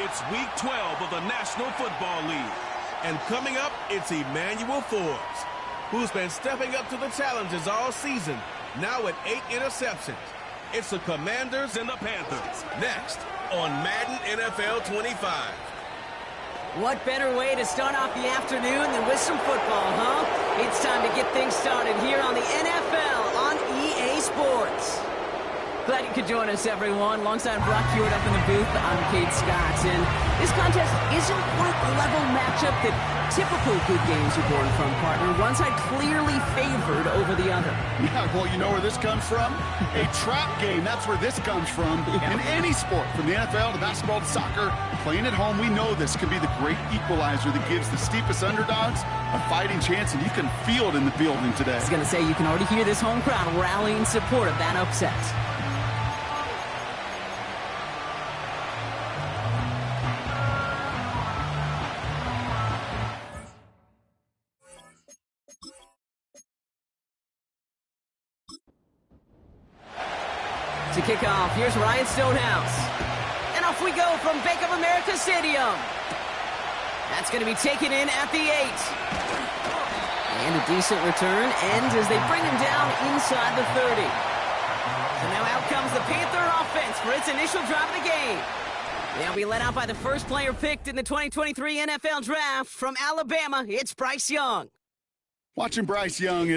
It's week 12 of the National Football League. And coming up, it's Emmanuel Forbes, who's been stepping up to the challenges all season, now with 8 interceptions. It's the Commanders and the Panthers, next on Madden NFL 25. What better way to start off the afternoon than with some football, huh? It's time to get things started here on the NFL on EA Sports. Glad you could join us, everyone. Alongside Brock Hewitt up in the booth, I'm Kate Scott. And this contest isn't quite the level matchup that typical good games are born from, partner. One side clearly favored over the other. Yeah, well, you know where this comes from? A trap game. That's where this comes from. Yeah. In any sport, from the NFL to basketball to soccer, playing at home, we know this can be the great equalizer that gives the steepest underdogs a fighting chance, and you can feel it in the building today. I was going to say, you can already hear this home crowd rallying support of that upset. To kick off, here's Ryan Stonehouse. And off we go from Bank of America Stadium. That's going to be taken in at the 8. And a decent return ends as they bring him down inside the 30. So now out comes the Panther offense for its initial drive of the game. They'll be led out by the first player picked in the 2023 NFL Draft from Alabama. It's Bryce Young. Watching Bryce Young,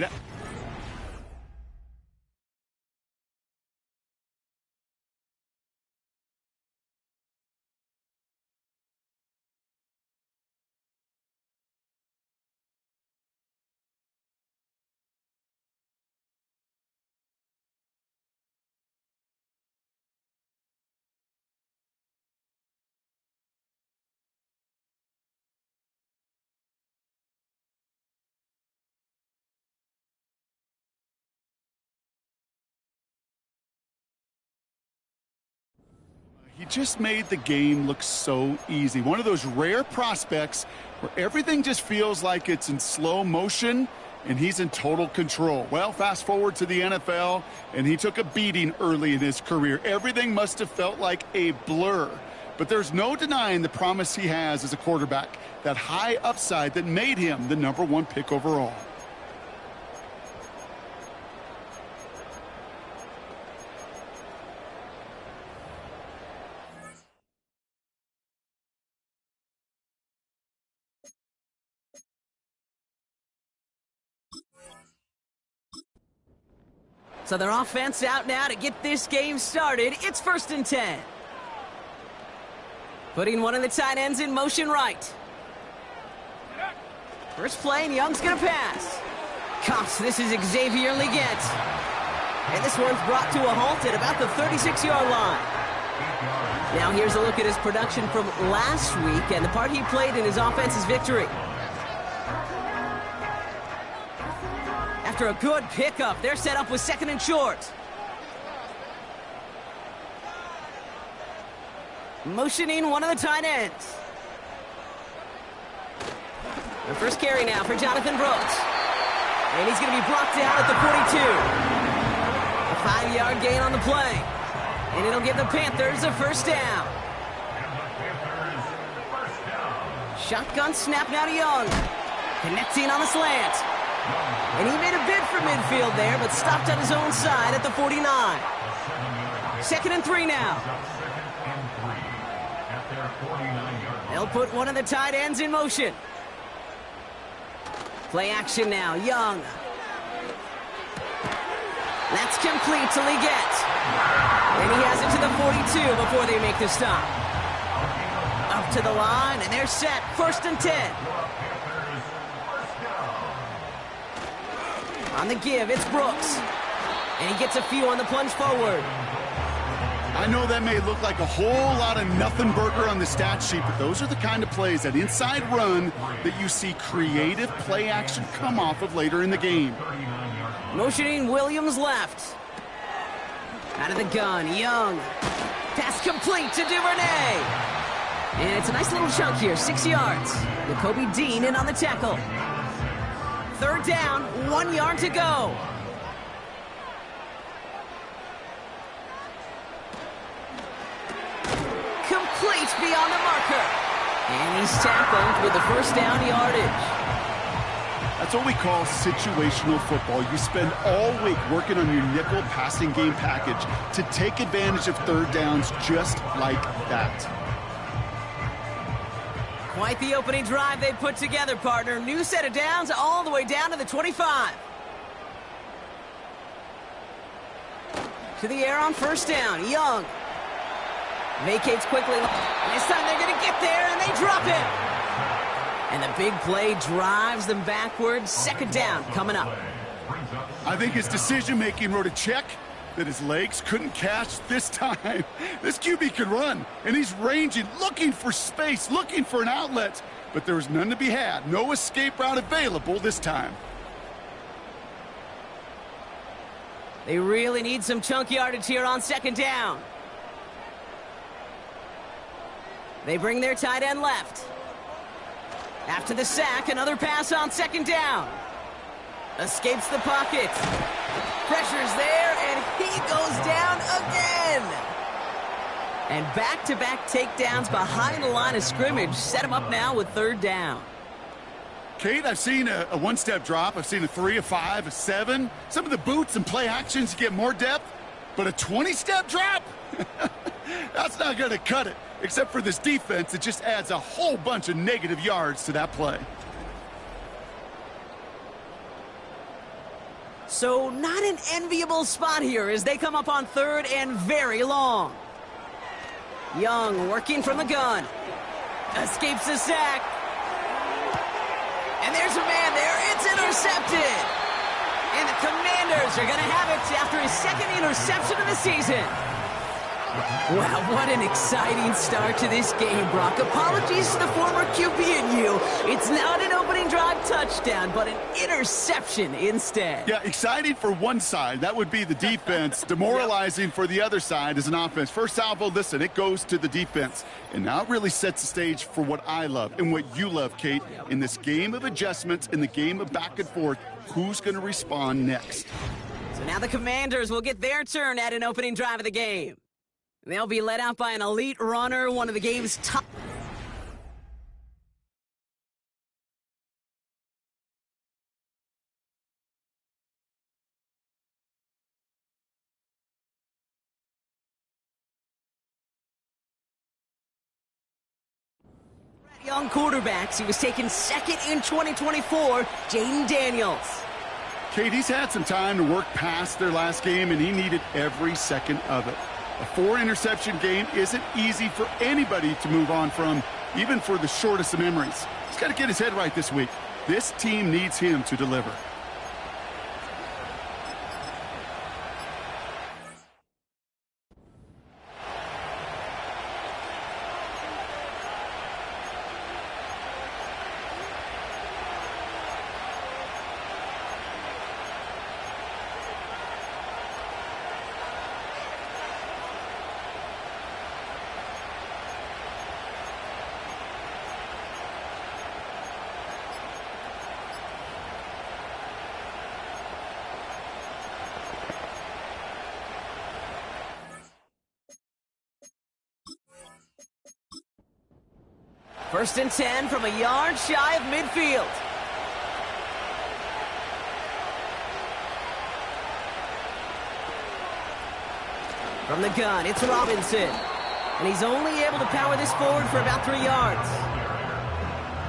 he just made the game look so easy. One of those rare prospects where everything just feels like it's in slow motion and he's in total control. Well, fast forward to the NFL, and he took a beating early in his career. Everything must have felt like a blur. But there's no denying the promise he has as a quarterback, that high upside that made him the #1 pick overall. So their offense out now to get this game started. It's 1st and 10. Putting one of the tight ends in motion right. First play, and Young's going to pass. Cops, this is Xavier Leggett. And this one's brought to a halt at about the 36-yard line. Now here's a look at his production from last week and the part he played in his offense's victory. After a good pickup, they're set up with 2nd and short. Motioning one of the tight ends. The first carry now for Jonathan Brooks. And he's going to be blocked out at the 42. A 5-yard gain on the play. And it'll give the Panthers a first down. Shotgun snap now to Young. Connecting on the slant. And he made a bid for midfield there, but stopped on his own side at the 49. 2nd and 3 now. They'll put one of the tight ends in motion. Play action now, Young. That's complete to Leggett. And he has it to the 42 before they make the stop. A to the line, and they're set. 1st and 10. On the give, it's Brooks. And he gets a few on the plunge forward. I know that may look like a whole lot of nothing burger on the stat sheet, but those are the kind of plays, that inside run, that you see creative play action come off of later in the game. Motioning Williams left. Out of the gun, Young. Pass complete to Duvernay. And it's a nice little chunk here, 6 yards. Jacoby Dean in on the tackle. 3rd down, 1 yard to go. Complete beyond the marker. And he's tackled with the 1st down yardage. That's what we call situational football. You spend all week working on your nickel passing game package to take advantage of 3rd downs just like that. Quite the opening drive they put together, partner. New set of downs all the way down to the 25. To the air on 1st down. Young. Vacates quickly. This time they're going to get there, and they drop it. And the big play drives them backwards. 2nd down coming up. I think his decision-making wrote a check that his legs couldn't catch this time. This QB can run, and he's ranging, looking for space, looking for an outlet. But there was none to be had. No escape route available this time. They really need some chunk yardage here on 2nd down. They bring their tight end left. After the sack, another pass on 2nd down. Escapes the pocket. Pressure's there, and he goes down again. And back-to-back takedowns behind the line of scrimmage set him up now with 3rd down. Kate, I've seen a one-step drop. I've seen a 3, a 5, a 7. Some of the boots and play actions get more depth, but a 20-step drop? That's not going to cut it. Except for this defense, it just adds a whole bunch of negative yards to that play. So not an enviable spot here as they come up on 3rd and very long. Young working from the gun. Escapes the sack. And there's a man there. It's intercepted. And the Commanders are going to have it after his 2nd interception of the season. Wow, what an exciting start to this game, Brock. Apologies to the former QB and you. It's not an opening drive touchdown, but an interception instead. Yeah, exciting for one side. That would be the defense. Demoralizing for the other side as an offense. First salvo, listen, it goes to the defense. And now it really sets the stage for what I love and what you love, Kate. In this game of adjustments, in the game of back and forth, who's going to respond next? So now the Commanders will get their turn at an opening drive of the game. They'll be led out by an elite runner, one of the game's top. Young quarterbacks. He was taken 2nd in 2024, Jaden Daniels. Kate, he's had some time to work past their last game, and he needed every second of it. A 4-interception game isn't easy for anybody to move on from, even for the shortest of memories. He's got to get his head right this week. This team needs him to deliver. First and 10 from a yard shy of midfield. From the gun, it's Robinson. And he's only able to power this forward for about 3 yards.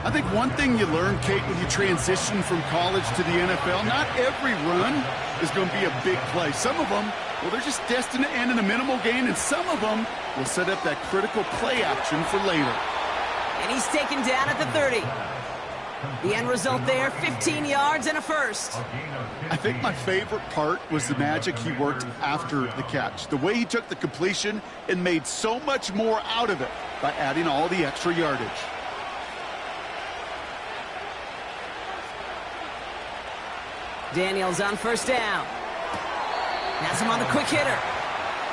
I think one thing you learn, Kate, when you transition from college to the NFL, not every run is going to be a big play. Some of them, well, they're just destined to end in a minimal gain, and some of them will set up that critical play action for later. And he's taken down at the 30. The end result there, 15 yards and a first. I think my favorite part was the magic he worked after the catch. The way he took the completion and made so much more out of it by adding all the extra yardage. Daniels on first down. Has him on the quick hitter.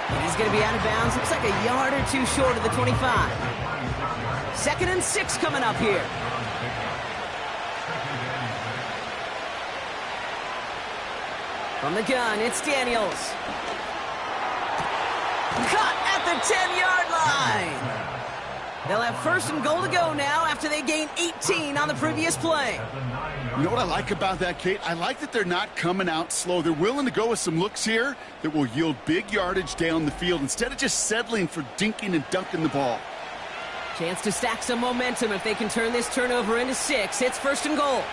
And he's going to be out of bounds. Looks like a yard or two short of the 25. 2nd and 6 coming up here. From the gun, it's Daniels. Caught at the 10-yard line. They'll have 1st and goal to go now after they gained 18 on the previous play. You know what I like about that, Kate? I like that they're not coming out slow. They're willing to go with some looks here that will yield big yardage down the field instead of just settling for dinking and dunking the ball. Chance to stack some momentum if they can turn this turnover into 6. It's 1st and goal.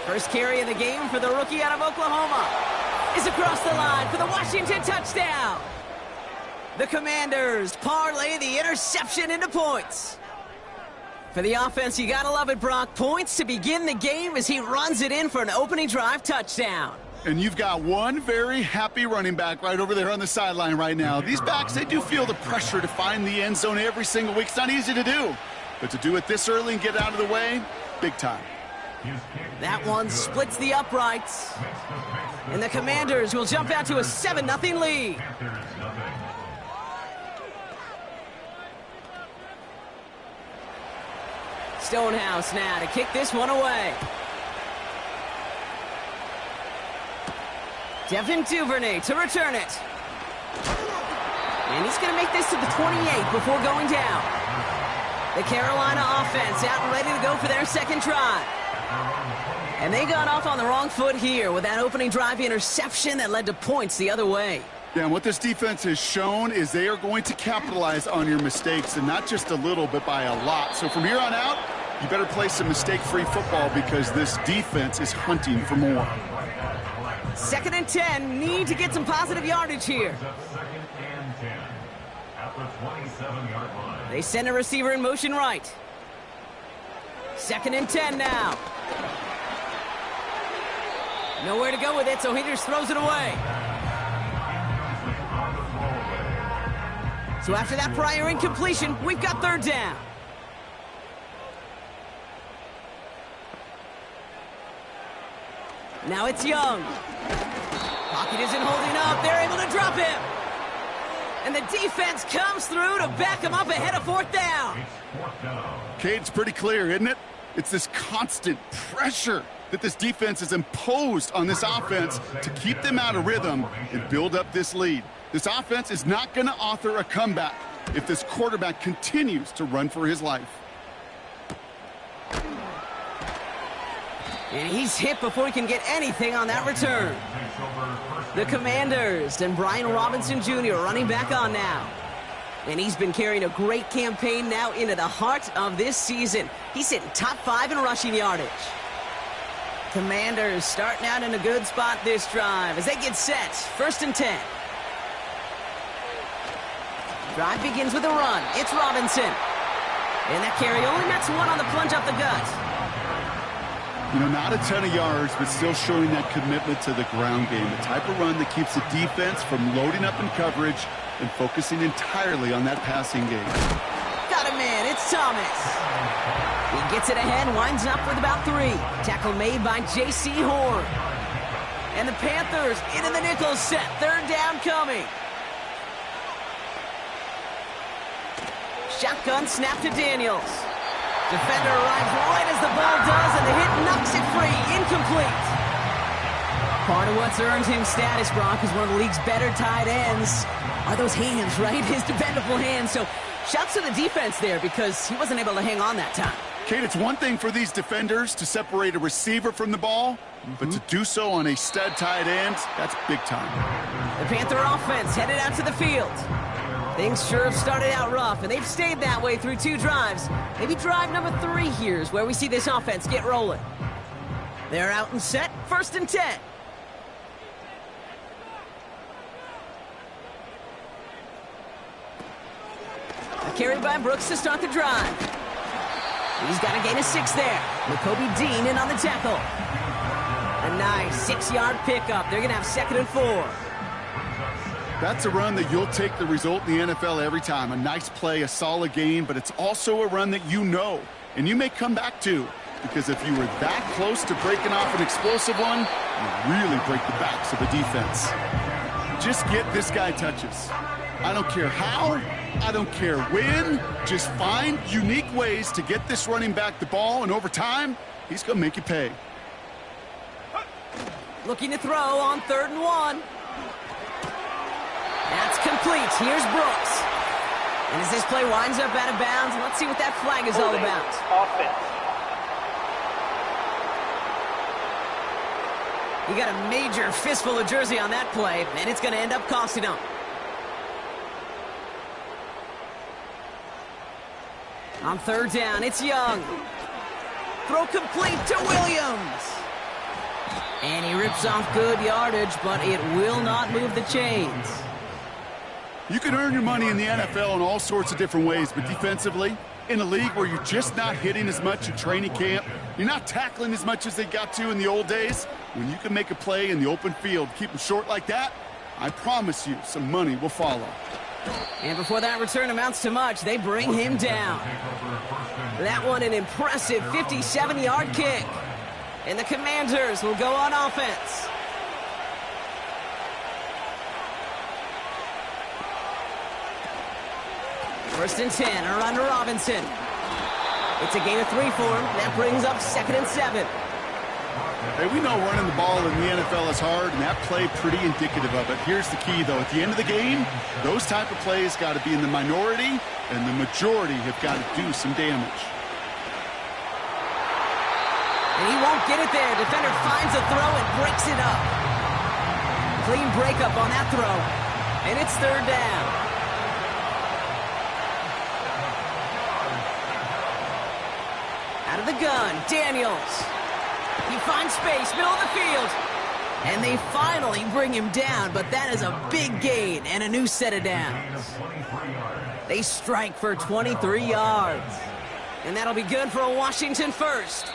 First carry of the game for the rookie out of Oklahoma is across the line for the Washington touchdown. The Commanders parlay the interception into points. For the offense, you gotta love it, Brock. Points to begin the game as he runs it in for an opening drive touchdown. And you've got one very happy running back right over there on the sideline right now. These backs, they do feel the pressure to find the end zone every single week. It's not easy to do. But to do it this early and get out of the way, big time. That one splits the uprights. And the Commanders will jump out to a 7-0 lead. Stonehouse now to kick this one away. Devin Duvernay to return it. And he's going to make this to the 28 before going down. The Carolina offense out and ready to go for their second drive. And they got off on the wrong foot here with that opening drive interception that led to points the other way. Yeah, and what this defense has shown is they are going to capitalize on your mistakes, and not just a little, but by a lot. So from here on out, you better play some mistake-free football because this defense is hunting for more. 2nd and 10, need to get some positive yardage here. They send a receiver in motion right. 2nd and 10 now. Nowhere to go with it, so he just throws it away. So after that prior incompletion, we've got 3rd down. Now it's Young. Pocket isn't holding up. They're able to drop him. And the defense comes through to back him up ahead of 4th down. Kate, it's pretty clear, isn't it? It's this constant pressure that this defense has imposed on this offense to keep them out of rhythm and build up this lead. This offense is not going to author a comeback if this quarterback continues to run for his life. And he's hit before he can get anything on that return. The Commanders and Brian Robinson Jr. running back on now. And he's been carrying a great campaign now into the heart of this season. He's hitting top 5 in rushing yardage. Commanders starting out in a good spot this drive as they get set. 1st and 10. Drive begins with a run. It's Robinson. And that carry only nets 1 on the plunge up the gut. You know, not a ton of yards, but still showing that commitment to the ground game. The type of run that keeps the defense from loading up in coverage and focusing entirely on that passing game. Got him in. It's Thomas. He gets it ahead, winds up with about 3. Tackle made by J.C. Horn. And the Panthers into the nickel set. 3rd down coming. Shotgun snap to Daniels. Defender arrives right as the ball does, and the hit knocks it free. Incomplete. Part of what's earned him status, Brock, is one of the league's better tight ends. Are those hands, right? His dependable hands. So shouts to the defense there because he wasn't able to hang on that time. Kate, it's one thing for these defenders to separate a receiver from the ball, but to do so on a stud tight end, that's big time. The Panther offense headed out to the field. Things sure have started out rough, and they've stayed that way through 2 drives. Maybe drive number 3 here is where we see this offense get rolling. They're out and set. 1st and 10. The Carry by Brooks to start the drive. He's got a gain of 6 there. Jacoby Dean in on the tackle. A nice 6-yard pickup. They're going to have 2nd and 4. That's a run that you'll take the result in the NFL every time. A nice play, a solid game, but it's also a run that you know, and you may come back to, because if you were that close to breaking off an explosive one, you really break the backs of the defense. Just get this guy touches. I don't care how, I don't care when, just find unique ways to get this running back the ball, and over time, he's going to make you pay. Looking to throw on 3rd and 1. That's complete. Here's Brooks. And as this play winds up out of bounds, let's see what that flag is all about. He got a major fistful of jersey on that play, and it's going to end up costing him. On 3rd down, it's Young. Throw complete to Williams. And he rips off good yardage, but it will not move the chains. You can earn your money in the NFL in all sorts of different ways, but defensively, in a league where you're just not hitting as much in training camp, you're not tackling as much as they got to in the old days, when you can make a play in the open field, keep them short like that, I promise you some money will follow. And before that return amounts to much, they bring him down. That one an impressive 57-yard kick. And the Commanders will go on offense. First and 10, a run to Robinson. It's a gain of 3 for him. That brings up 2nd and 7. Hey, we know running the ball in the NFL is hard, and that play pretty indicative of it. Here's the key, though. At the end of the game, those type of plays got to be in the minority, and the majority have got to do some damage. And he won't get it there. Defender finds a throw and breaks it up. Clean breakup on that throw. And it's 3rd down. Out of the gun, Daniels. He finds space, middle of the field. And they finally bring him down, but that is a big gain and a new set of downs. They strike for 23 yards. And that'll be good for a Washington first.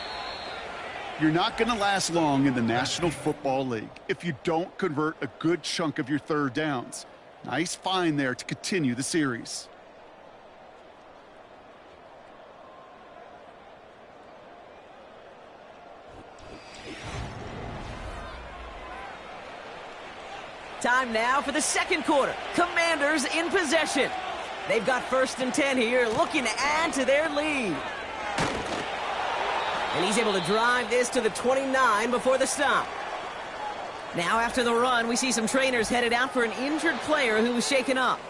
You're not going to last long in the National Football League if you don't convert a good chunk of your 3rd downs. Nice find there to continue the series. Time now for the 2nd quarter. Commanders in possession. They've got 1st and 10 here, looking to add to their lead. And he's able to drive this to the 29 before the stop. Now after the run, we see some trainers headed out for an injured player who was shaken up.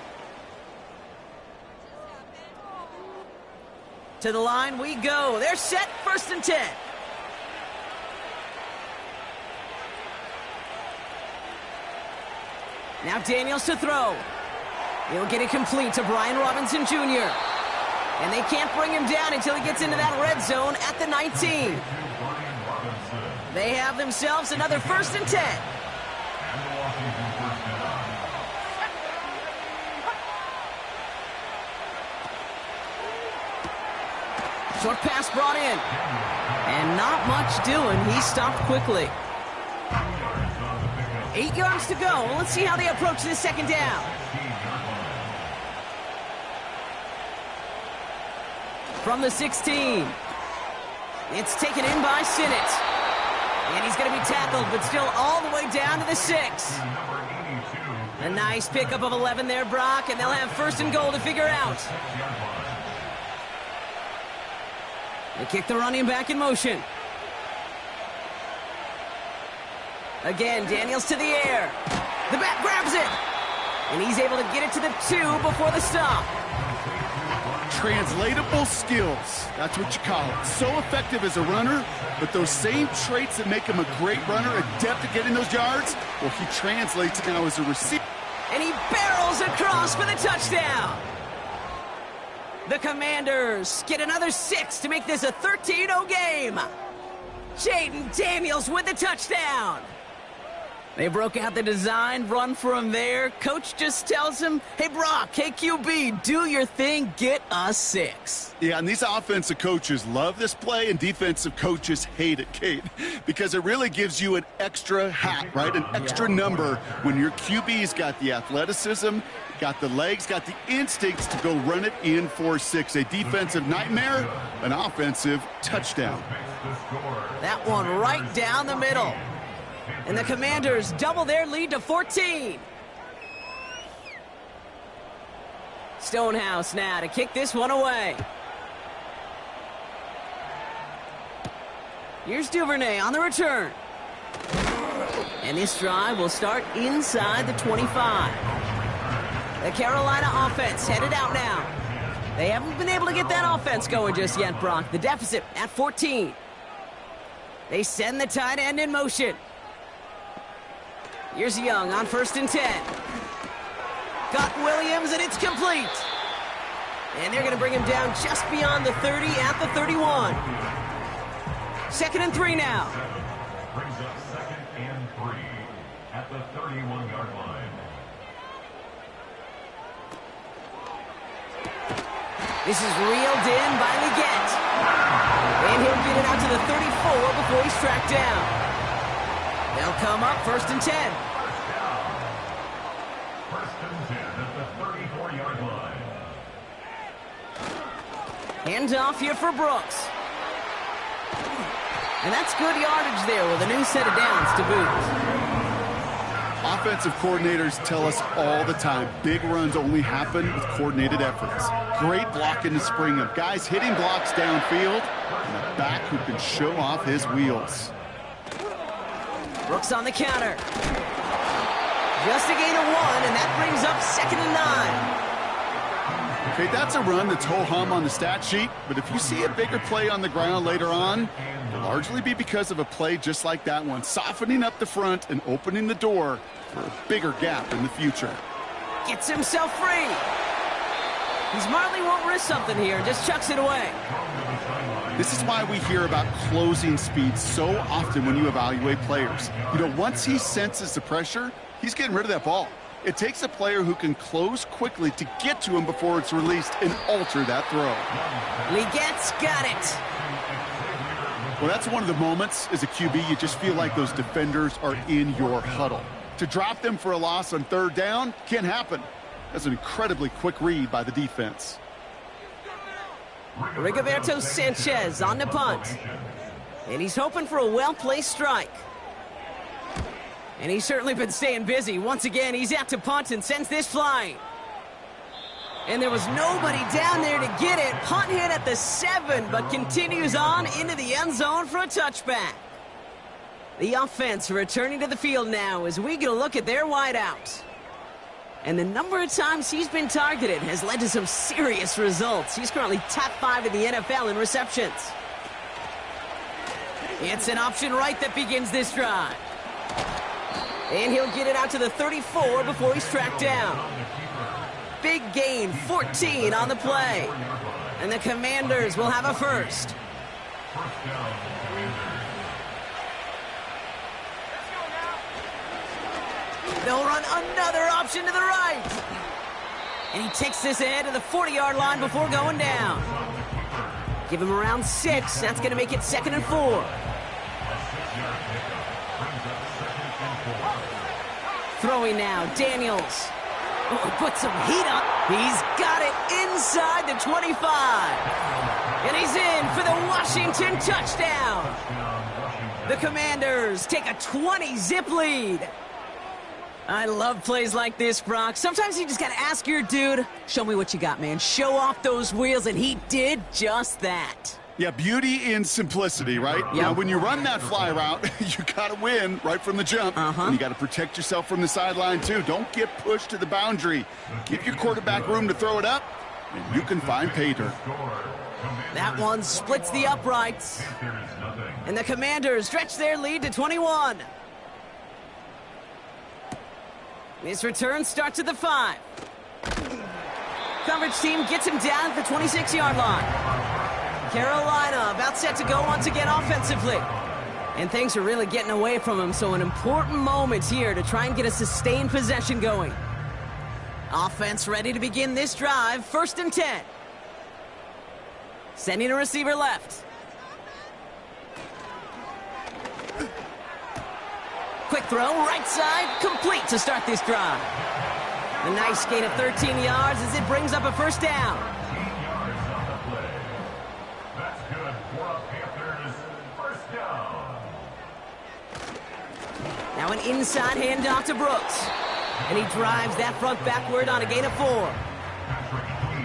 To the line we go. They're set, 1st and 10. Now Daniels to throw. He'll get it complete to Brian Robinson Jr. And they can't bring him down until he gets into that red zone at the 19. They have themselves another 1st and 10. Short pass brought in. And not much doing. He stopped quickly. 8 yards to go. Let's see how they approach this 2nd down. From the 16. It's taken in by Sinnott. And he's going to be tackled, but still all the way down to the 6. A nice pickup of 11 there, Brock, and they'll have 1st and goal to figure out. They kick the running back in motion. Again, Daniels to the air. The back grabs it. And he's able to get it to the 2 before the stop. Translatable skills. That's what you call it. So effective as a runner, but those same traits that make him a great runner, adept at getting those yards, well, he translates now as a receiver. And he barrels across for the touchdown. The Commanders get another 6 to make this a 13-0 game. Jaden Daniels with the touchdown. They broke out the design, run for him there. Coach just tells him, hey, Brock, hey, QB, do your thing, get us 6. Yeah, and these offensive coaches love this play, and defensive coaches hate it, Kate, because it really gives you an extra hat, right? An extra number when your QB's got the athleticism, got the legs, got the instincts to go run it in for 6. A defensive nightmare, an offensive touchdown. That one right down the middle. And the Commanders double their lead to 14. Stonehouse now to kick this one away. Here's Duvernay on the return. And this drive will start inside the 25. The Carolina offense headed out now. They haven't been able to get that offense going just yet, Brock. The deficit at 14. They send the tight end in motion. Here's Young on 1st and 10. Got Williams, and it's complete. And they're going to bring him down just beyond the 30 at the 31. 2nd and 3 now. Brings up 2nd and 3 at the 31-yard line. This is reeled in by Leggett. And he'll get it out to the 34 before he's tracked down. They'll come up 1st and 10. First and 10 at the 34-yard line. Handoff here for Brooks. And that's good yardage there with a new set of downs to boot. Offensive coordinators tell us all the time, big runs only happen with coordinated efforts. Great blocking to spring them. Guys hitting blocks downfield, and a back who can show off his wheels. Brooks on the counter. Just a gain of 1, and that brings up 2nd and 9. Okay, that's a run that's ho-hum on the stat sheet, but if you see a bigger play on the ground later on, it'll largely be because of a play just like that one, softening up the front and opening the door for a bigger gap in the future. Gets himself free. He smartly won't risk something here and just chucks it away. This is why we hear about closing speed so often when you evaluate players. You know, once he senses the pressure, he's getting rid of that ball. It takes a player who can close quickly to get to him before it's released and alter that throw. Leggett's got it. Well, that's one of the moments as a QB, you just feel like those defenders are in your huddle. To drop them for a loss on 3rd down can't happen. That's an incredibly quick read by the defense. Rigoberto Sanchez on the punt. And he's hoping for a well-placed strike. And he's certainly been staying busy. Once again, he's out to punt and sends this flying. And there was nobody down there to get it. Punt hit at the 7, but continues on into the end zone for a touchback. The offense returning to the field now as we get a look at their wideouts. And the number of times he's been targeted has led to some serious results. He's currently top 5 in the NFL in receptions. It's an option right that begins this drive. And he'll get it out to the 34 before he's tracked down. Big gain, 14 on the play. And the Commanders will have a first. They'll run another option to the right. And he takes this ahead to the 40-yard line before going down. Give him around 6. That's going to make it 2nd and 4. Throwing now, Daniels. Oh, put some heat on. He's got it inside the 25. And he's in for the Washington touchdown. The Commanders take a 20-zip lead. I love plays like this, Brock. Sometimes you just got to ask your dude, show me what you got, man. Show off those wheels, and he did just that. Yeah, beauty in simplicity, right? Yep. Now, when you run that fly route, you got to win right from the jump. And you got to protect yourself from the sideline, too. Don't get pushed to the boundary. Give your quarterback room to throw it up, and you can find pay dirt. That one splits the uprights. And the Commanders stretch their lead to 21. This return starts at the 5. Coverage team gets him down at the 26-yard line. Carolina about set to go once again offensively. And things are really getting away from him, so an important moment here to try and get a sustained possession going. Offense ready to begin this drive, 1st and 10. Sending a receiver left. Quick throw, right side, complete to start this drive. A nice gain of 13 yards as it brings up a 1st down. 18 yards on the play. That's good for a Panthers 1st down. Now an inside handoff to Brooks. And he drives that front backward on a gain of 4.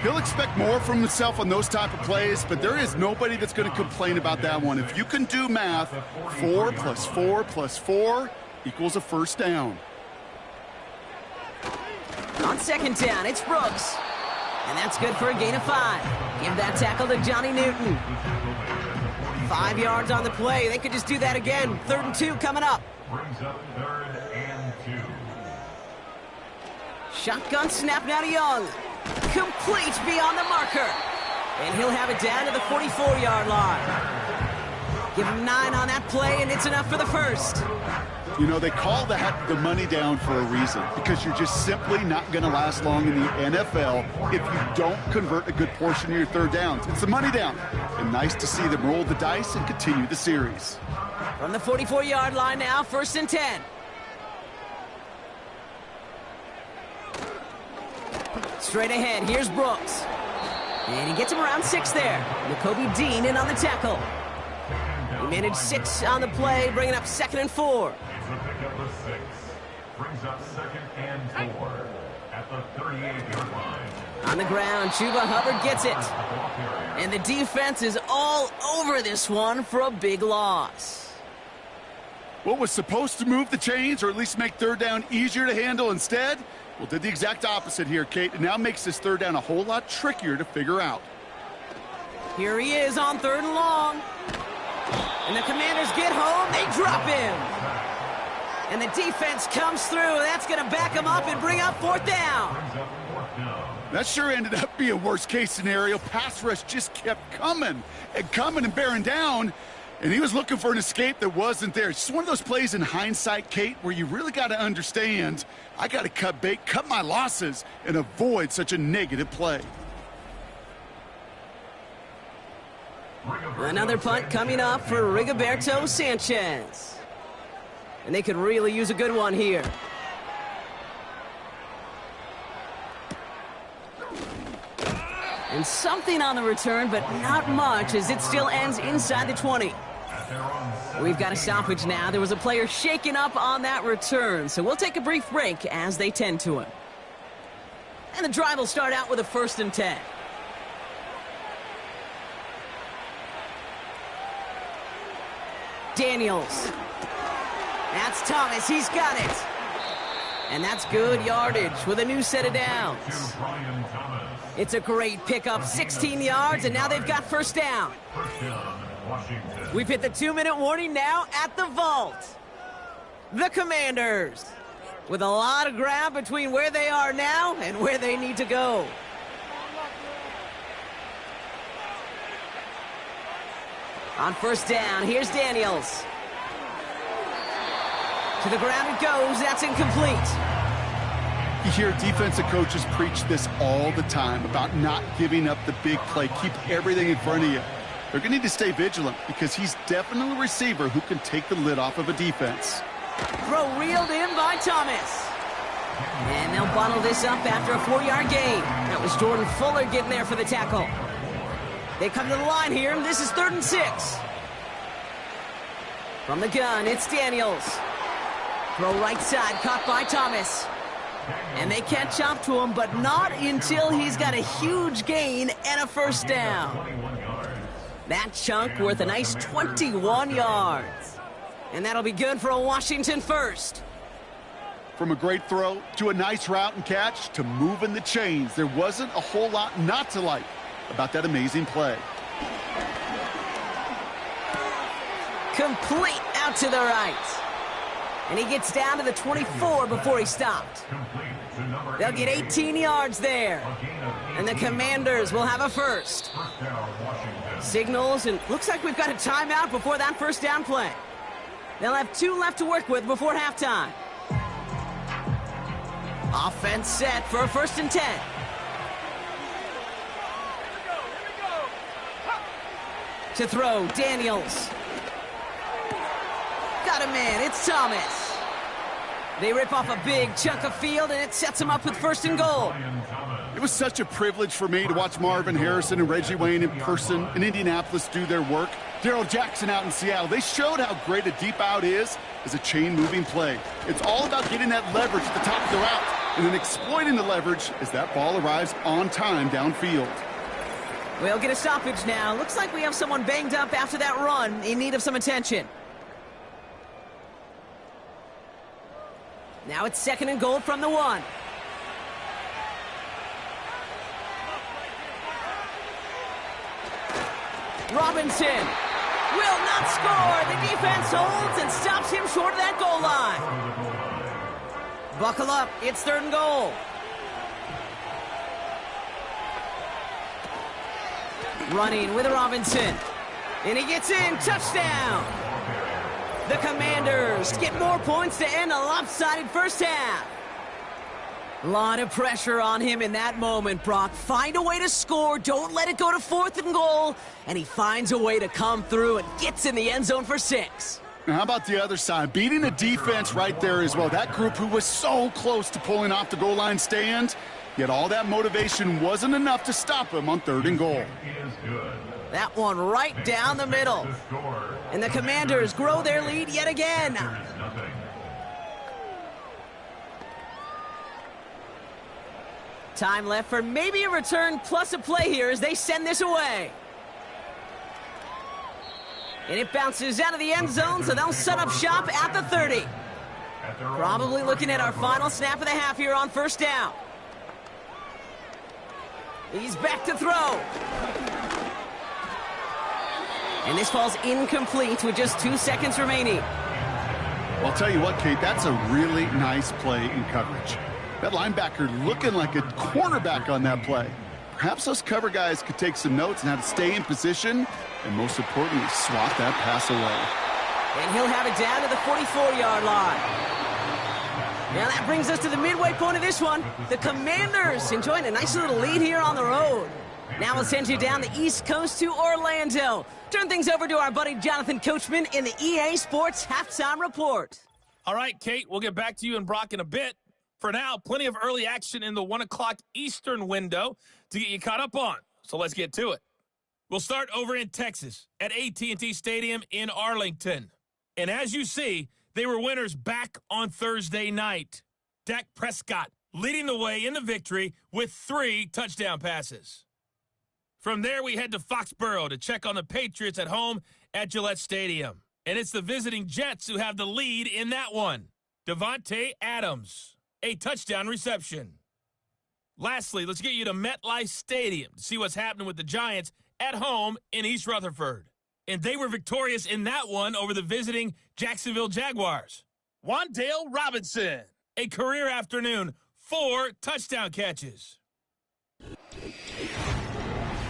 He'll expect more from himself on those type of plays, but there is nobody that's going to complain about that one. If you can do math, 4 plus 4 plus 4 equals a 1st down. On 2nd down, it's Brooks. And that's good for a gain of 5. Give that tackle to Johnny Newton. 5 yards on the play. They could just do that again. 3rd and 2 coming up. Brings up 3rd and 2. Shotgun snap now to Young. Complete beyond the marker. And he'll have it down to the 44-yard line. Give him 9 on that play, and it's enough for the 1st. You know, they call that the money down for a reason, because you're just simply not going to last long in the NFL if you don't convert a good portion of your 3rd downs. It's the money down. And nice to see them roll the dice and continue the series. From the 44-yard line now, 1st and 10. Straight ahead, here's Brooks. And he gets him around 6 there. Jacoby Dean in on the tackle. He managed 6 on the play, bringing up 2nd and 4. It's a pickup of 6. Brings up 2nd and 4 at the 38-yard line. On the ground, Chuba Hubbard gets it. And the defense is all over this one for a big loss. What was supposed to move the chains, or at least make 3rd down easier to handle instead? Well, did the exact opposite here, Kate. It now makes this 3rd down a whole lot trickier to figure out. Here he is on 3rd and long. And the Commanders get home, they drop him. And the defense comes through. That's going to back him up and bring up 4th down. That sure ended up being a worst-case scenario. Pass rush just kept coming and bearing down. And he was looking for an escape that wasn't there. It's just one of those plays in hindsight, Kate, where you really got to understand, I got to cut bait, cut my losses, and avoid such a negative play. Another punt coming up for Rigoberto Sanchez. And they could really use a good one here. And something on the return, but not much, as it still ends inside the 20. We've got a stoppage now. There was a player shaken up on that return, so we'll take a brief break as they tend to him. And the drive will start out with a 1st and 10. Daniels. That's Thomas. He's got it. And that's good yardage with a new set of downs. It's a great pickup, 16 yards, and now they've got 1st down. We've hit the 2-minute warning now at the vault. The Commanders, with a lot of ground between where they are now and where they need to go. On 1st down, here's Daniels. To the ground it goes. That's incomplete. You hear defensive coaches preach this all the time about not giving up the big play. Keep everything in front of you. They're going to need to stay vigilant because he's definitely a receiver who can take the lid off of a defense. Throw reeled in by Thomas. And they'll bottle this up after a 4-yard gain. That was Jordan Fuller getting there for the tackle. They come to the line here. This is 3rd and 6. From the gun, it's Daniels. Throw right side, caught by Thomas. And they catch up to him, but not until he's got a huge gain and a 1st down. That chunk worth a nice 21 yards. And that'll be good for a Washington 1st. From a great throw to a nice route and catch to moving the chains, there wasn't a whole lot not to like about that amazing play. Complete out to the right. And he gets down to the 24 before he stopped. They'll get 18 yards there. And the Commanders will have a 1st. Signals, and looks like we've got a timeout before that 1st down play. They'll have 2 left to work with before halftime. Offense set for a 1st and 10. To throw, Daniels. Got a man, it's Thomas. They rip off a big chunk of field, and it sets them up with 1st and goal. It was such a privilege for me to watch Marvin Harrison and Reggie Wayne in person in Indianapolis do their work. Darrell Jackson out in Seattle. They showed how great a deep out is as a chain-moving play. It's all about getting that leverage at the top of the route and then exploiting the leverage as that ball arrives on time downfield. We'll get a stoppage now. Looks like we have someone banged up after that run in need of some attention. Now it's 2nd and goal from the 1. Robinson will not score. The defense holds and stops him short of that goal line. Buckle up. It's 3rd and goal. Running with Robinson. And he gets in. Touchdown. The Commanders get more points to end a lopsided first half. A lot of pressure on him in that moment, Brock. Find a way to score. Don't let it go to 4th and goal. And he finds a way to come through and gets in the end zone for 6. Now, how about the other side? Beating the defense right there as well. That group who was so close to pulling off the goal line stand, yet all that motivation wasn't enough to stop him on 3rd and goal. That one right down the middle. And the Commanders grow their lead yet again. Time left for maybe a return plus a play here as they send this away. And it bounces out of the end zone, so they'll set up shop at the 30. Probably looking at our final snap of the half here on 1st down. He's back to throw. And this falls incomplete with just 2 seconds remaining. Well, I'll tell you what, Kate, that's a really nice play in coverage. That linebacker looking like a cornerback on that play. Perhaps those cover guys could take some notes on how to stay in position and, most importantly, swat that pass away. And he'll have it down to the 44-yard line. Now that brings us to the midway point of this one. The Commanders enjoying a nice little lead here on the road. Now we'll send you down the East Coast to Orlando. Turn things over to our buddy Jonathan Coachman in the EA Sports Halftime Report. All right, Kate, we'll get back to you and Brock in a bit. For now, plenty of early action in the 1 o'clock Eastern window to get you caught up on. So let's get to it. We'll start over in Texas at AT&T Stadium in Arlington. And as you see, they were winners back on Thursday night. Dak Prescott leading the way in the victory with 3 touchdown passes. From there, we head to Foxborough to check on the Patriots at home at Gillette Stadium. And it's the visiting Jets who have the lead in that one. Devontae Adams, a touchdown reception. Lastly, let's get you to MetLife Stadium to see what's happening with the Giants at home in East Rutherford. And they were victorious in that one over the visiting Jacksonville Jaguars. Wan'Dale Robinson, a career afternoon, 4 touchdown catches.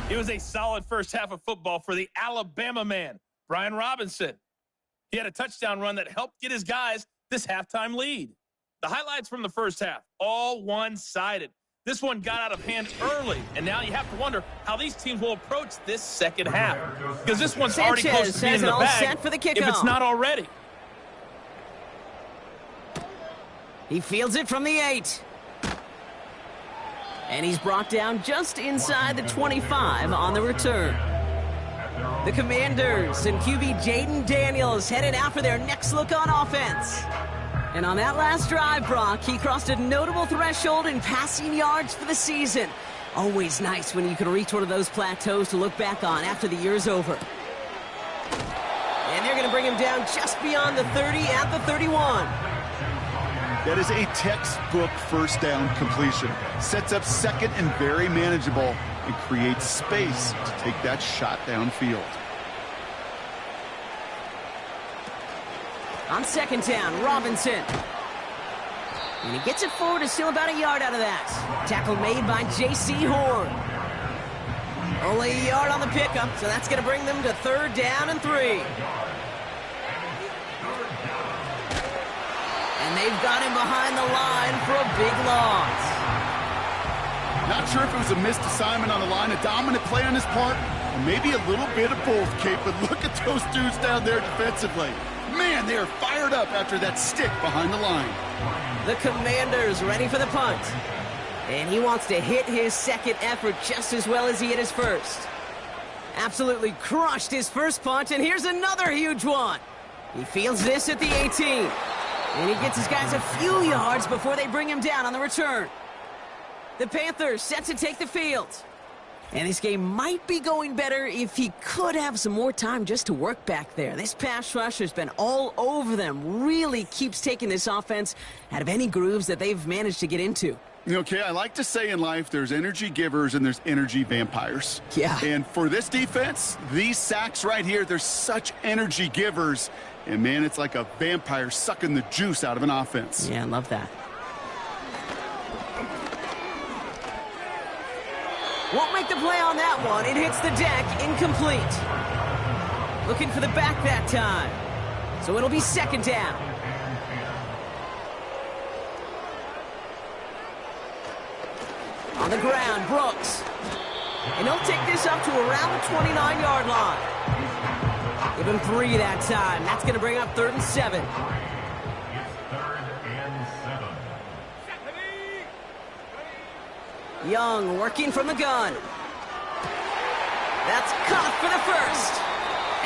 It was a solid first half of football for the Alabama man, Brian Robinson. He had a touchdown run that helped get his guys this halftime lead. The highlights from the first half, all one-sided. This one got out of hand early, and now you have to wonder how these teams will approach this second half. Because this one's already close to being in the bag set for the kickoff. if it's not already. He fields it from the 8. And he's brought down just inside the 25 on the return. The Commanders and QB Jaden Daniels headed out for their next look on offense. And on that last drive, Brock, he crossed a notable threshold in passing yards for the season. Always nice when you can reach one of those plateaus to look back on after the year's over. And they're going to bring him down just beyond the 30 at the 31. That is a textbook first down completion. Sets up second and very manageable and creates space to take that shot downfield. On second down, Robinson. And he gets it forward to steal about a yard out of that. Tackle made by J.C. Horn. Only a yard on the pickup, so that's going to bring them to 3rd down and 3. And they've got him behind the line for a big loss. Not sure if it was a missed assignment on the line, a dominant play on his part, or maybe a little bit of both, Kate, but look at those dudes down there defensively. Man, they are fired up after that stick behind the line. The Commanders ready for the punt. And he wants to hit his second effort just as well as he hit his first. Absolutely crushed his first punt, and here's another huge one. He fields this at the 18. And he gets his guys a few yards before they bring him down on the return. The Panthers set to take the field. And this game might be going better if he could have some more time just to work back there. This pass rush has been all over them. Really keeps taking this offense out of any grooves that they've managed to get into. Okay, I like to say in life there's energy givers and there's energy vampires. Yeah. And for this defense, these sacks right here, they're such energy givers. And, man, it's like a vampire sucking the juice out of an offense. Yeah, I love that. Won't make the play on that one. It hits the deck, incomplete. Looking for the back that time. So it'll be second down. On the ground, Brooks. And he'll take this up to around the 29-yard line. Give him 3 that time. That's going to bring up 3rd and 7. It's 3rd and 7. Young working from the gun. That's caught for the first.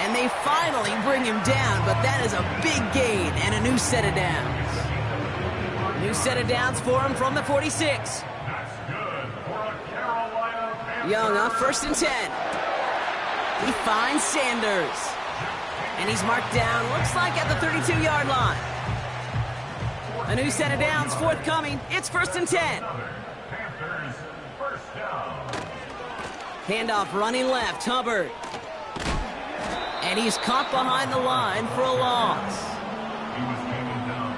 And they finally bring him down, but that is a big gain and a new set of downs. New set of downs for him from the 46. That's good for a Carolina Panthers. Young up 1st and 10. He finds Sanders. And he's marked down, looks like at the 32-yard line. A new set of downs forthcoming. It's 1st and 10. Panthers first down. Handoff running left, Hubbard. And he's caught behind the line for a loss.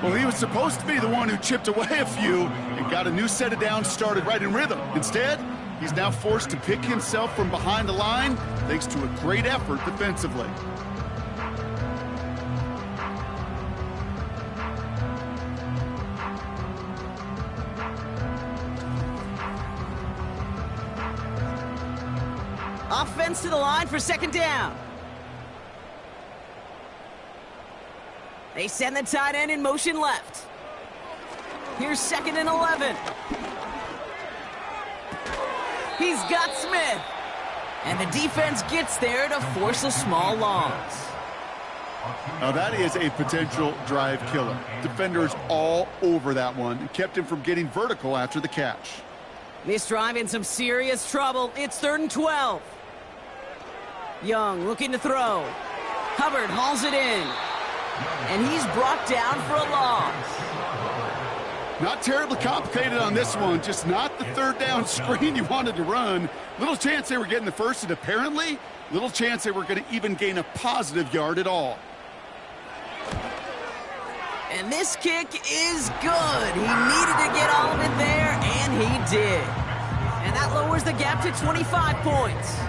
Well, he was supposed to be the one who chipped away a few and got a new set of downs started right in rhythm. Instead, he's now forced to pick himself from behind the line thanks to a great effort defensively. Offense to the line for second down. They send the tight end in motion left. Here's 2nd and 11. He's got Smith. And the defense gets there to force a small loss. Now that is a potential drive killer. Defenders all over that one and kept him from getting vertical after the catch. This drive in some serious trouble. It's 3rd and 12. Young looking to throw. Hubbard hauls it in. And he's brought down for a loss. Not terribly complicated on this one, just not the 3rd down screen you wanted to run. Little chance they were getting the first, and apparently, little chance they were going to even gain a positive yard at all. And this kick is good. He needed to get all of it there, and he did. And that lowers the gap to 25 points.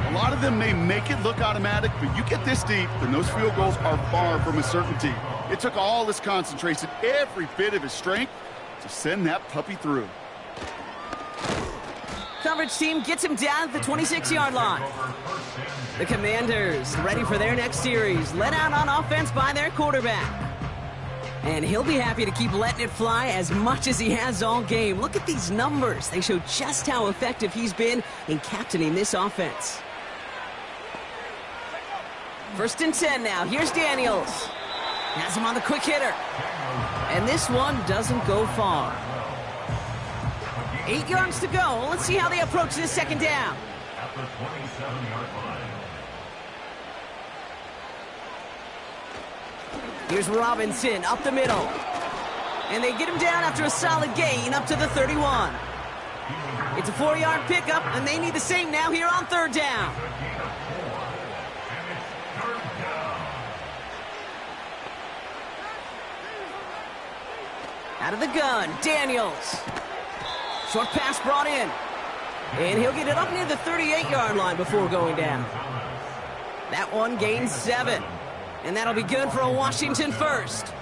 A lot of them may make it look automatic, but you get this deep, and those field goals are far from a certainty. It took all his concentration, every bit of his strength, to send that puppy through. Coverage team gets him down at the 26-yard line. The Commanders ready for their next series, led out on offense by their quarterback. And he'll be happy to keep letting it fly as much as he has all game. Look at these numbers. They show just how effective he's been in captaining this offense. 1st and 10 now. Here's Daniels. Has him on the quick hitter. And this one doesn't go far. 8 yards to go. Let's see how they approach this second down. At the 27-yard line. Here's Robinson up the middle. And they get him down after a solid gain up to the 31. It's a 4-yard pickup, and they need the same now here on 3rd down. Out of the gun, Daniels. Short pass brought in. And he'll get it up near the 38-yard line before going down. That one gains 7. And that'll be good for a Washington first.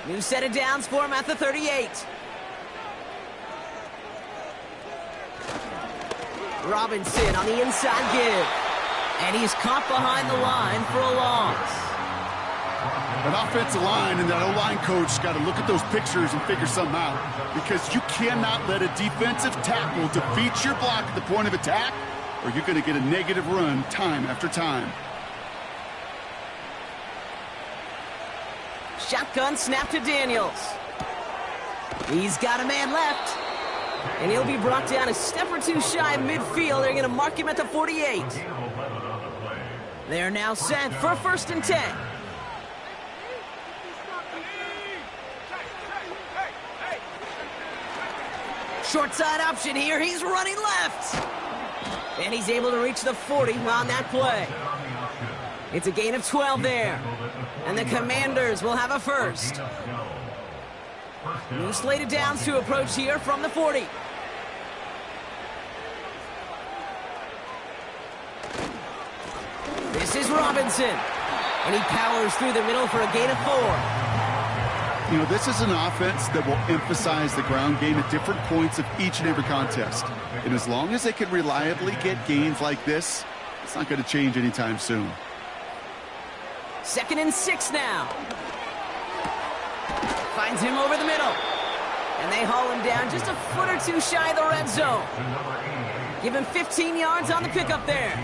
New set of downs for him at the 38. Robinson on the inside give. And he's caught behind the line for a loss. That offensive line and that O-line coach got to look at those pictures and figure something out, because you cannot let a defensive tackle defeat your block at the point of attack, or you're going to get a negative run time after time. Shotgun snap to Daniels. He's got a man left. And he'll be brought down a step or two shy of midfield. They're going to mark him at the 48. They're now set for 1st and 10. Short side option here. He's running left. And he's able to reach the 40 on that play. It's a gain of 12 there. And the Commanders will have a first. New slated downs to approach here from the 40. This is Robinson. And he powers through the middle for a gain of 4. You know, this is an offense that will emphasize the ground game at different points of each and every contest. And as long as they can reliably get gains like this, it's not going to change anytime soon. 2nd and 6 now. Finds him over the middle. And they haul him down just a foot or two shy of the red zone. Give him 15 yards on the pickup there.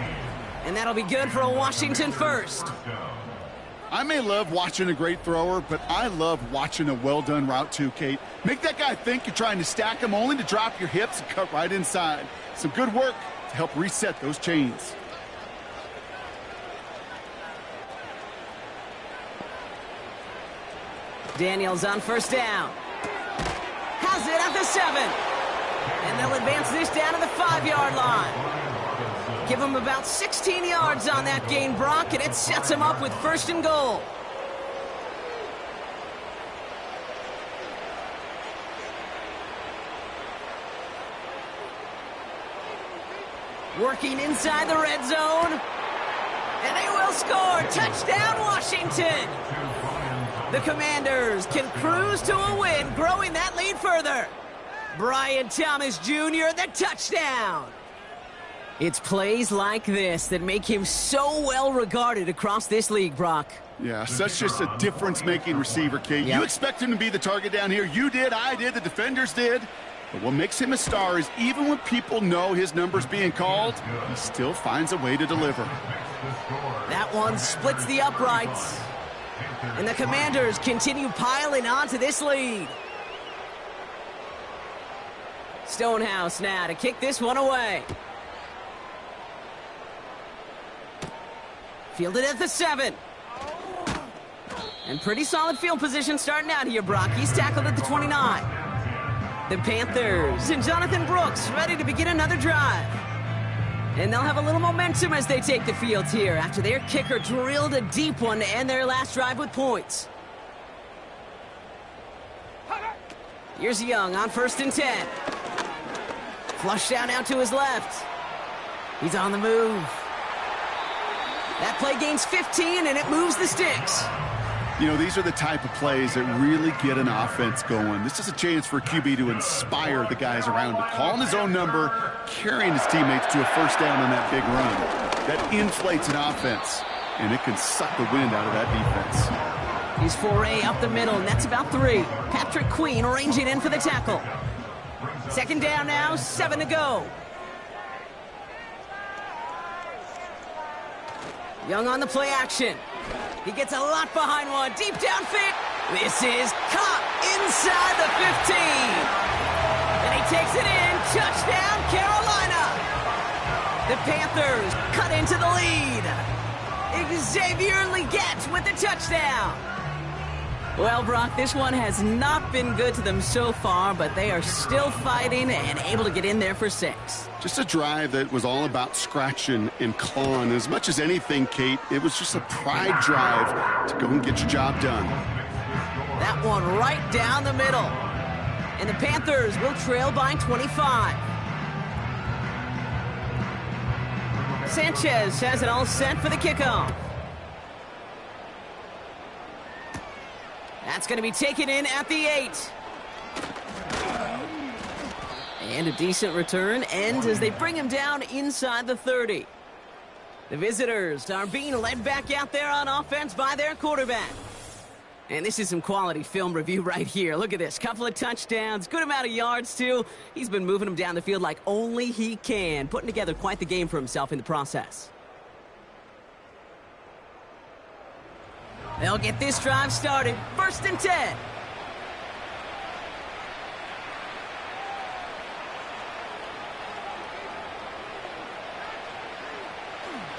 And that'll be good for a Washington first. I may love watching a great thrower, but I love watching a well-done route too, Kate. Make that guy think you're trying to stack him only to drop your hips and cut right inside. Some good work to help reset those chains. Daniels on 1st down. Has it at the 7. And they'll advance this down to the 5-yard line. Give him about 16 yards on that gain, Brock, and it sets him up with 1st and goal. Working inside the red zone. And they will score. Touchdown, Washington. The Commanders can cruise to a win, growing that lead further. Brian Thomas Jr., the touchdown. It's plays like this that make him so well regarded across this league, Brock. Yeah, such just a difference-making receiver, Kate. Yep. You expect him to be the target down here. You did, I did, the defenders did. But what makes him a star is even when people know his number's being called, he still finds a way to deliver. That one splits the uprights. And the Commanders continue piling on to this lead. Stonehouse now to kick this one away. Fielded at the 7. And pretty solid field position starting out here, Brock. He's tackled at the 29. The Panthers and Jonathan Brooks ready to begin another drive. And they'll have a little momentum as they take the field here after their kicker drilled a deep one to end their last drive with points. Here's Young on 1st and 10. Flush down out to his left. He's on the move. That play gains 15, and it moves the sticks. You know, these are the type of plays that really get an offense going. This is a chance for a QB to inspire the guys around him. Calling his own number, carrying his teammates to a 1st down on that big run. That inflates an offense, and it can suck the wind out of that defense. He's foray up the middle, and that's about 3. Patrick Queen ranging in for the tackle. 2nd down now, 7 to go. Young on the play action. He gets a lot behind one. Deep downfield. This is caught inside the 15. And he takes it in. Touchdown, Carolina. The Panthers cut into the lead. Xavier Legette with the touchdown. Well, Brock, this one has not been good to them so far, but they are still fighting and able to get in there for 6. Just a drive that was all about scratching and clawing. As much as anything, Kate, it was just a pride drive to go and get your job done. That one right down the middle. And the Panthers will trail by 25. Sanchez has it all set for the kickoff. That's going to be taken in at the 8. And a decent return ends as they bring him down inside the 30. The visitors are being led back out there on offense by their quarterback. And this is some quality film review right here. Look at this. Couple of touchdowns, good amount of yards, too. He's been moving them down the field like only he can, putting together quite the game for himself in the process. They'll get this drive started. 1st and 10.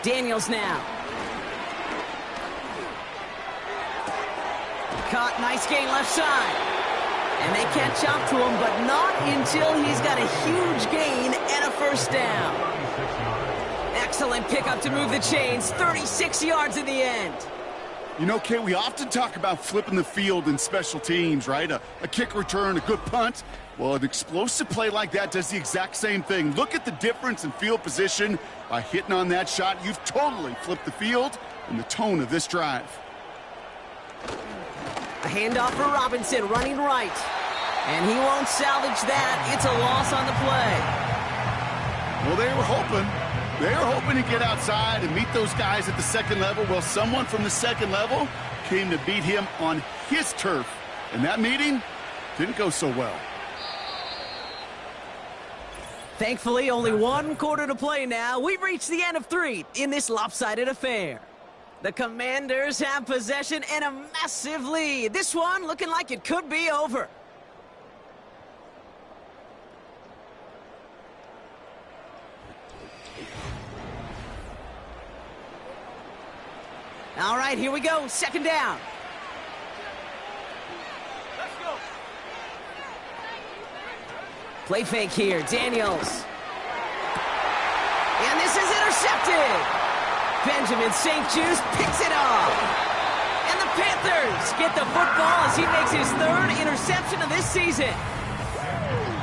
Daniels now. Caught, nice gain left side. And they catch up to him, but not until he's got a huge gain and a 1st down. Excellent pickup to move the chains. 36 yards in the end. You know, Kay, we often talk about flipping the field in special teams, right? A kick return, a good punt. Well, an explosive play like that does the exact same thing. Look at the difference in field position. By hitting on that shot, you've totally flipped the field and the tone of this drive. A handoff for Robinson, running right. And he won't salvage that. It's a loss on the play. Well, they were hoping. They were hoping to get outside and meet those guys at the second level. Well, someone from the second level came to beat him on his turf. And that meeting didn't go so well. Thankfully, only 1 quarter to play now. We've reached the end of 3 in this lopsided affair. The Commanders have possession and a massive lead. This one looking like it could be over. All right, here we go. 2nd down. Let's go. Play fake here. Daniels. And this is intercepted. Benjamin St. Juice picks it off. And the Panthers get the football as he makes his 3rd interception of this season.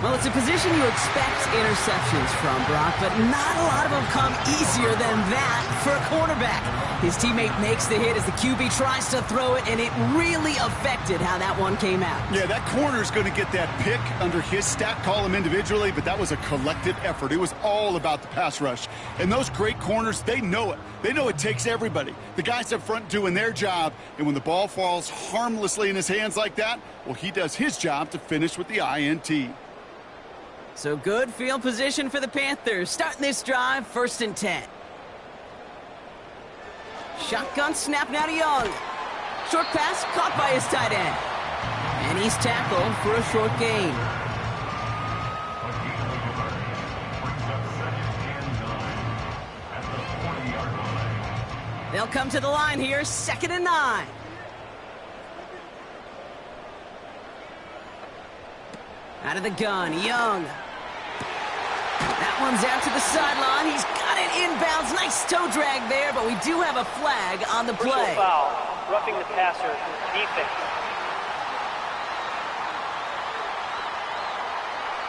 Well, it's a position you expect interceptions from, Brock, but not a lot of them come easier than that for a quarterback. His teammate makes the hit as the QB tries to throw it, and it really affected how that one came out. Yeah, that corner's going to get that pick under his stat column individually, but that was a collective effort. It was all about the pass rush. And those great corners, they know it. They know it takes everybody. The guys up front doing their job, and when the ball falls harmlessly in his hands like that, well, he does his job to finish with the INT. So good field position for the Panthers. Starting this drive, 1st and 10. Shotgun snap now to Young. Short pass caught by his tight end. And he's tackled for a short gain. They'll come to the line here, 2nd and 9. Out of the gun, Young. That one's out to the sideline. He's got it inbounds. Nice toe drag there, but we do have a flag on the play. Personal foul, roughing the passer, defense.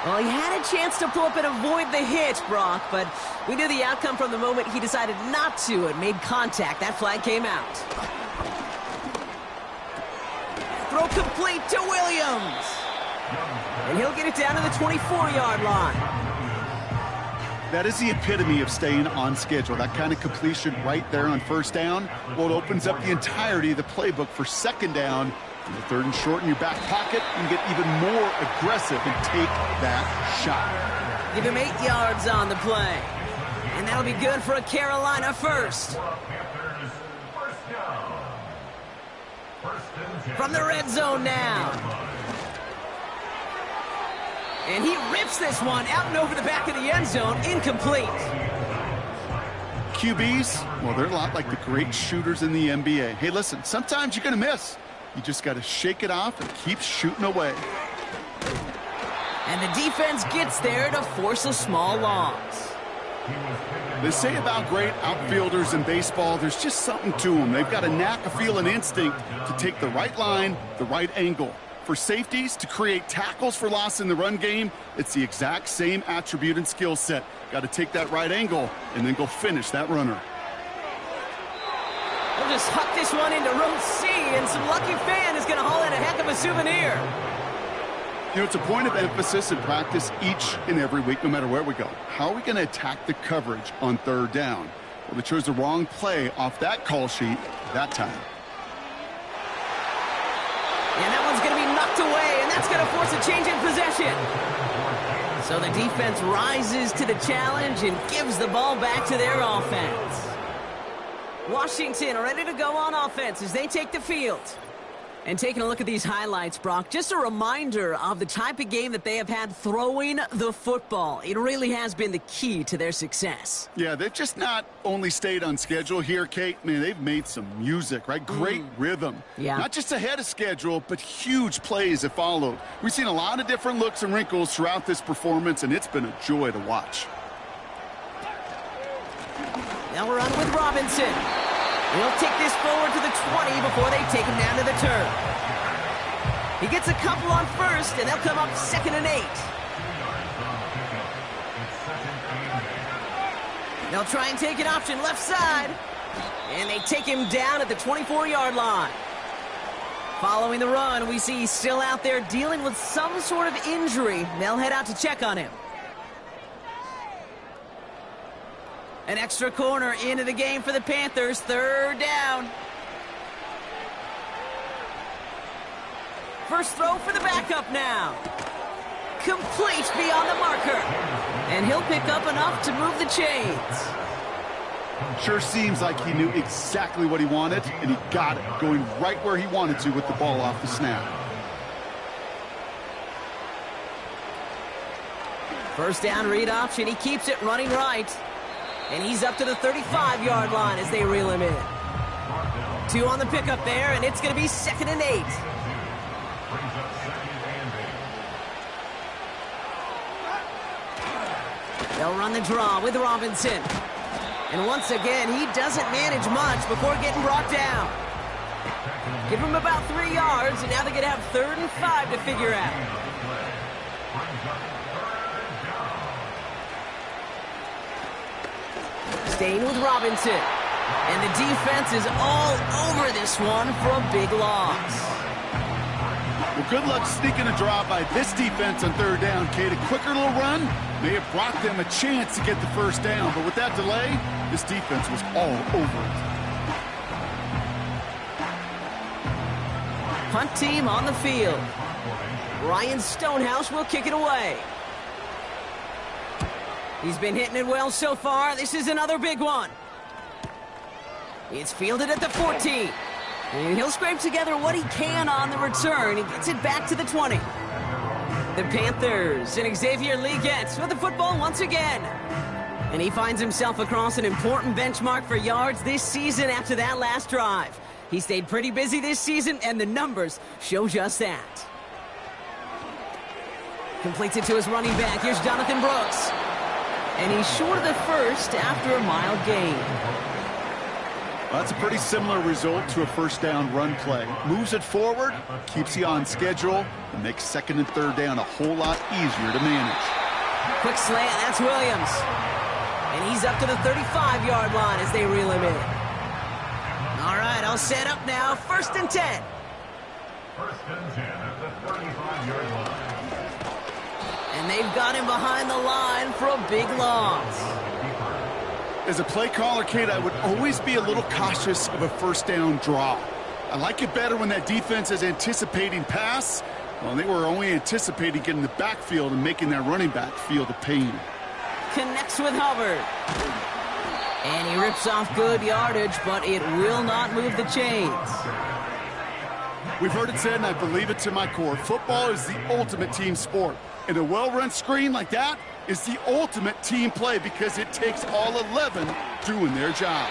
Well, he had a chance to pull up and avoid the hit, Brock, but we knew the outcome from the moment he decided not to and made contact. That flag came out. Throw complete to Williams. And he'll get it down to the 24-yard line. That is the epitome of staying on schedule. That kind of completion right there on 1st down. Well, it opens up the entirety of the playbook for 2nd down. And the 3rd and short in your back pocket, you can get even more aggressive and take that shot. Give him 8 yards on the play. And that'll be good for a Carolina 1st. From the red zone now. And he rips this one out and over the back of the end zone. Incomplete. QBs, well, they're a lot like the great shooters in the NBA. Hey, listen, sometimes you're going to miss. You just got to shake it off and keep shooting away. And the defense gets there to force a small loss. They say about great outfielders in baseball, there's just something to them. They've got a knack, a feel, an instinct to take the right line, the right angle. For safeties to create tackles for loss in the run game, it's the exact same attribute and skill set. Got to take that right angle and then go finish that runner. We'll just huck this one into row C, and some lucky fan is going to haul in a heck of a souvenir. You know, it's a point of emphasis in practice each and every week, no matter where we go. How are we going to attack the coverage on third down? Well, they chose the wrong play off that call sheet that time. And that one's going to be knocked away, and that's going to force a change in possession. So the defense rises to the challenge and gives the ball back to their offense. Washington ready to go on offense as they take the field. And taking a look at these highlights, Brock, just a reminder of the type of game that they have had throwing the football. It really has been the key to their success. Yeah, they've just not only stayed on schedule here, Kate. Man, they've made some music, right? Great rhythm. Yeah. Not just ahead of schedule, but huge plays have followed. We've seen a lot of different looks and wrinkles throughout this performance, and it's been a joy to watch. Now we're on with Robinson. He'll take this forward to the 20 before they take him down to the turn. He gets a couple on first, and they'll come up 2nd and 8. They'll try and take an option left side, and they take him down at the 24-yard line. Following the run, we see he's still out there dealing with some sort of injury. They'll head out to check on him. An extra corner into the game for the Panthers. 3rd down. First throw for the backup now. Complete beyond the marker. And he'll pick up enough to move the chains. Sure seems like he knew exactly what he wanted, and he got it, going right where he wanted to with the ball off the snap. First down read option. He keeps it running right. And he's up to the 35-yard line as they reel him in. 2 on the pickup there, and it's going to be 2nd and 8. They'll run the draw with Robinson. And once again, he doesn't manage much before getting brought down. Give him about 3 yards, and now they're going to have 3rd and 5 to figure out. Staying with Robinson. And the defense is all over this one for a big loss. Well, good luck sneaking a draw by this defense on 3rd down, Kate. A quicker little run may have brought them a chance to get the first down, but with that delay, this defense was all over it. Punt team on the field. Ryan Stonehouse will kick it away. He's been hitting it well so far. This is another big one. It's fielded at the 14. And he'll scrape together what he can on the return. He gets it back to the 20. The Panthers and Xavier Lee gets with the football once again. And he finds himself across an important benchmark for yards this season after that last drive. He stayed pretty busy this season, and the numbers show just that. Completes it to his running back. Here's Jonathan Brooks. And he's short of the first after a mild gain. Well, that's a pretty similar result to a first down run play. Moves it forward, keeps you on schedule, and makes 2nd and 3rd down a whole lot easier to manage. Quick slant, that's Williams. And he's up to the 35-yard line as they reel him in. All right, I'll set up now. 1st and 10. 1st and 10 at the 35-yard line. And they've got him behind the line for a big loss. As a play caller, Kate, I would always be a little cautious of a first down draw. I like it better when that defense is anticipating pass. Well, they were only anticipating getting the backfield and making that running back feel the pain. Connects with Hubbard. And he rips off good yardage, but it will not move the chains. We've heard it said, and I believe it to my core, football is the ultimate team sport. And a well-run screen like that is the ultimate team play because it takes all 11 doing their job.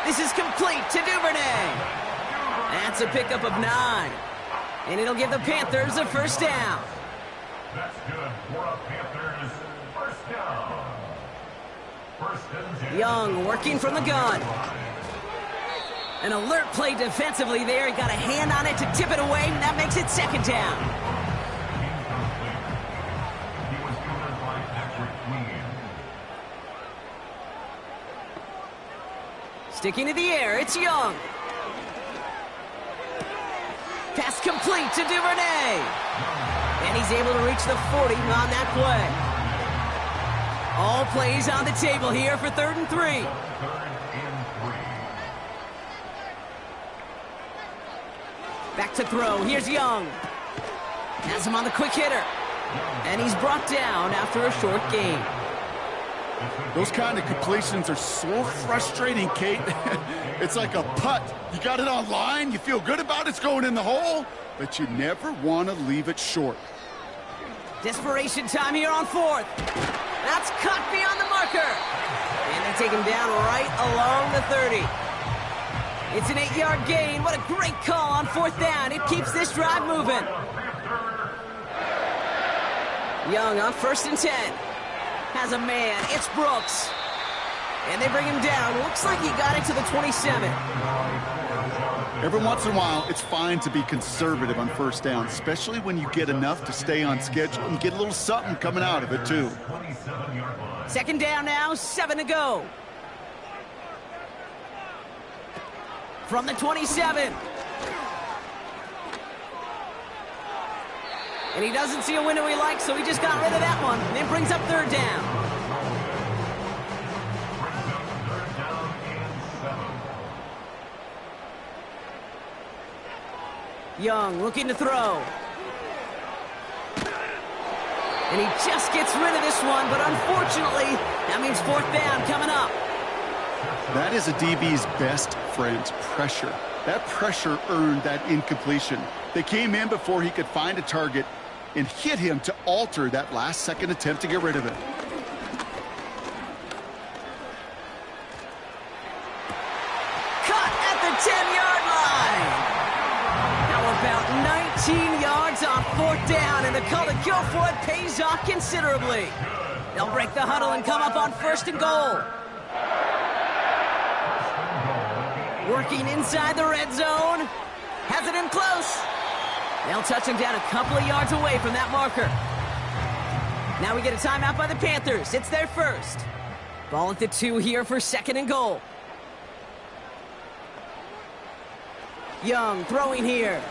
This is complete to Duvernay. That's a pickup of 9. And it'll give the Panthers a first down. That's good for a Panthers first down. 1st and 10. Young working from the gun. An alert play defensively there. He got a hand on it to tip it away, and that makes it 2nd down. Sticking to the air, it's Young. Pass complete to Duvernay. And he's able to reach the 40 on that play. All plays on the table here for 3rd and 3. Back to throw. Here's Young. Has him on the quick hitter. And he's brought down after a short gain. Those kind of completions are so frustrating, Kate. It's like a putt. You got it on line, you feel good about it's going in the hole, but you never want to leave it short. Desperation time here on 4th. That's cut beyond the marker. And they take him down right along the 30. It's an 8-yard gain. What a great call on 4th down. It keeps this drive moving. Young on 1st and 10. Has a man. It's Brooks. And they bring him down. Looks like he got it to the 27. Every once in a while, it's fine to be conservative on 1st down, especially when you get enough to stay on schedule and get a little something coming out of it, too. 2nd down now, 7 to go. From the 27. And he doesn't see a window he likes, so he just got rid of that one. And it brings up 3rd down. Young looking to throw. And he just gets rid of this one, but unfortunately, that means 4th down coming up. That is a DB's best friend, pressure. That pressure earned that incompletion. They came in before he could find a target and hit him to alter that last-second attempt to get rid of it. Cut at the 10-yard line. Now about 19 yards on 4th down, and the call to go for it pays off considerably. They'll break the huddle and come up on 1st and goal. Working inside the red zone. Has it in close. They'll touch him down a couple of yards away from that marker. Now we get a timeout by the Panthers. It's their first. Ball at the 2 here for 2nd and goal. Young throwing here.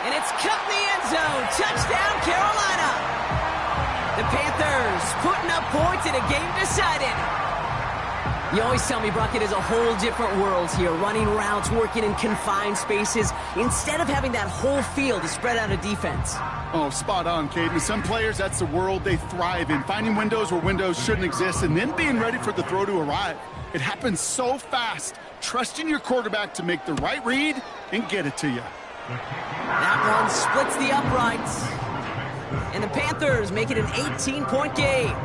And it's cut in the end zone. Touchdown, Carolina. The Panthers putting up points in a game decided. You always tell me, Brock, it is a whole different world here. Running routes, working in confined spaces, instead of having that whole field to spread out a defense. Oh, spot on, Kate. And some players, that's the world they thrive in. Finding windows where windows shouldn't exist and then being ready for the throw to arrive. It happens so fast. Trusting your quarterback to make the right read and get it to you. That one splits the uprights. And the Panthers make it an 18-point game.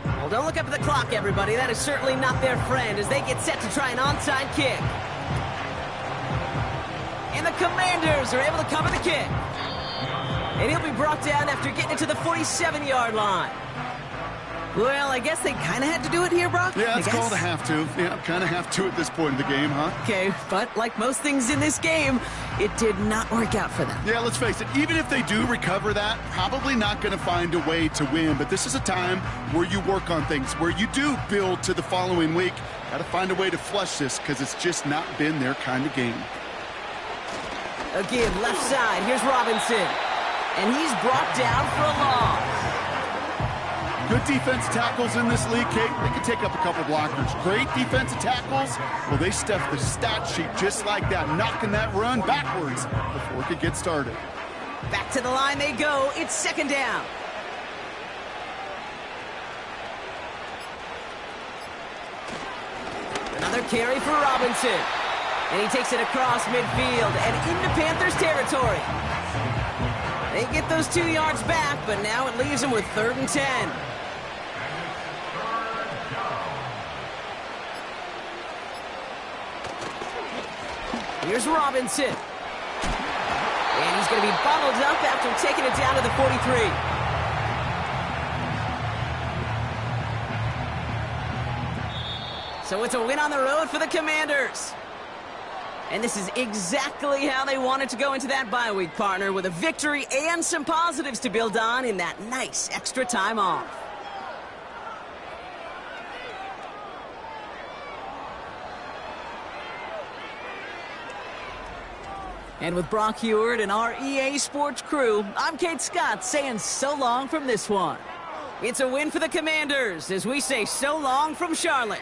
Well, don't look up at the clock, everybody. That is certainly not their friend as they get set to try an onside kick. And the Commanders are able to cover the kick. And he'll be brought down after getting it to the 47-yard line. Well, I guess they kind of had to do it here, Brock. Yeah, it's called a have to. Yeah, kind of have to at this point in the game, huh? Okay, but like most things in this game, it did not work out for them. Yeah, let's face it, even if they do recover that, probably not going to find a way to win. But this is a time where you work on things, where you do build to the following week. Got to find a way to flush this because it's just not been their kind of game. Again, left side, here's Robinson. And he's brought down for a loss. Good defense tackles in this league, Kate. They can take up a couple blockers. Great defensive tackles. Well, they stuffed the stat sheet just like that, knocking that run backwards before it could get started. Back to the line they go. It's 2nd down. Another carry for Robinson. And he takes it across midfield and into Panthers territory. They get those 2 yards back, but now it leaves them with 3rd and 10. Here's Robinson. And he's going to be bundled up after taking it down to the 43. So it's a win on the road for the Commanders. And this is exactly how they wanted to go into that bye week, partner, with a victory and some positives to build on in that nice extra time off. And with Brock Heward and our EA Sports crew, I'm Kate Scott saying so long from this one. It's a win for the Commanders as we say so long from Charlotte.